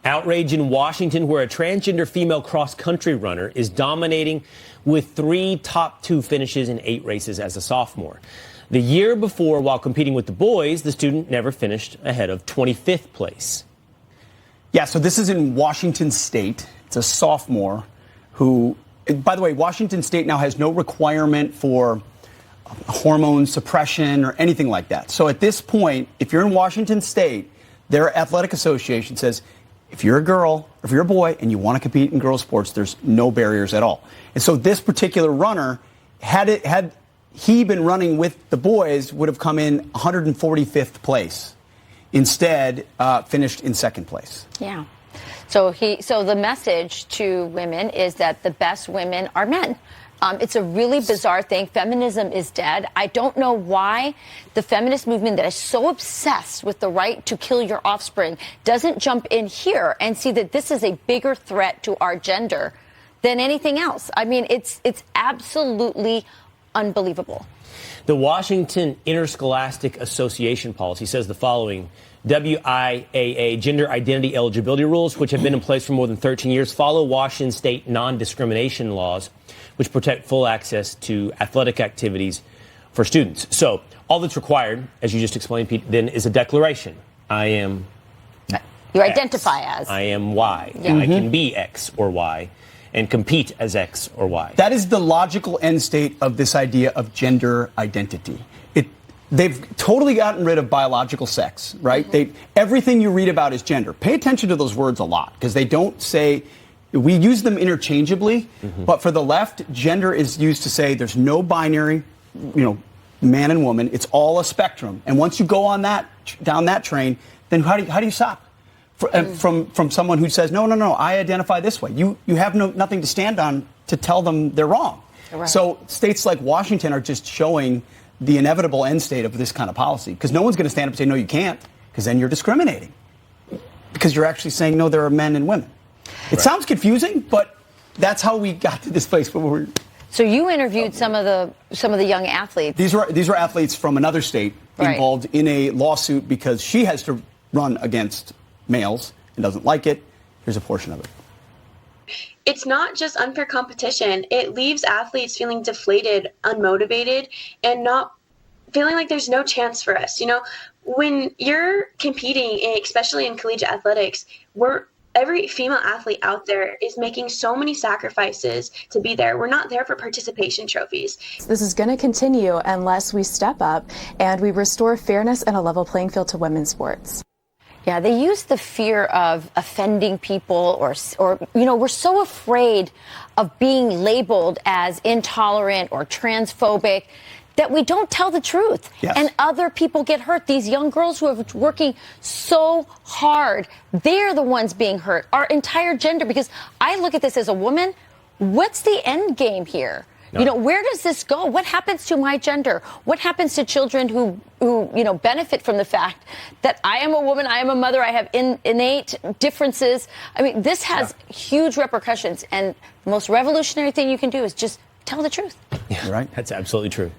Outrage in Washington, where a transgender female cross-country runner is dominating with 3 top 2 finishes in 8 races as a sophomore. The year before, while competing with the boys, the student never finished ahead of 25th place. Yeah, so this is in Washington State. It's a sophomore who, by the way, Washington State now has no requirement for hormone suppression or anything like that. So at this point, if you're in Washington State, their athletic association says, if you're a girl, if you're a boy, and you want to compete in girls' sports, there's no barriers at all. And so this particular runner, had he been running with the boys, would have come in 145th place. Instead, finished in 2nd place. Yeah. So the message to women is that the best women are men. It's a really bizarre thing. Feminism is dead. I don't know why the feminist movement that is so obsessed with the right to kill your offspring doesn't jump in here and see that this is a bigger threat to our gender than anything else. I mean, it's absolutely unbelievable. The Washington Interscholastic Association policy says the following: WIAA, gender identity eligibility rules, which have been in place for more than 13 years, follow Washington state non-discrimination laws, which protect full access to athletic activities for students. So all that's required, as you just explained, Pete, then is a declaration. I am You X. identify as. I am Y. Yeah. I can be X or Y and compete as X or Y. That is the logical end state of this idea of gender identity. They've totally gotten rid of biological sex, right? Everything you read about is gender. Pay attention to those words a lot, because they don't say, we use them interchangeably, but for the left, gender is used to say there's no binary, man and woman. It's all a spectrum. And once you go on down that train, then how do you stop? From someone who says, no, I identify this way. You have nothing to stand on to tell them they're wrong. Right. So states like Washington are just showing the inevitable end state of this kind of policy, because no one's going to stand up and say, no, you can't, because then you're discriminating, because you're actually saying, no, there are men and women. It sounds confusing, but that's how we got to this place. So you interviewed some of the young athletes. These were athletes from another state involved in a lawsuit because she has to run against males and doesn't like it. Here's a portion of it. It's not just unfair competition. It leaves athletes feeling deflated, unmotivated, and not feeling like there's no chance for us. When you're competing, especially in collegiate athletics, every female athlete out there is making so many sacrifices to be there. We're not there for participation trophies. This is going to continue unless we step up and we restore fairness and a level playing field to women's sports. Yeah, they use the fear of offending people or we're so afraid of being labeled as intolerant or transphobic that we don't tell the truth. Yes. And other people get hurt. These young girls who are working so hard, they're the ones being hurt. Our entire gender, because I look at this as a woman, what's the end game here? No. Where does this go? What happens to my gender? What happens to children who benefit from the fact that I am a woman, I am a mother, I have innate differences? I mean, this has huge repercussions, and the most revolutionary thing you can do is just tell the truth. Yeah, right. That's absolutely true.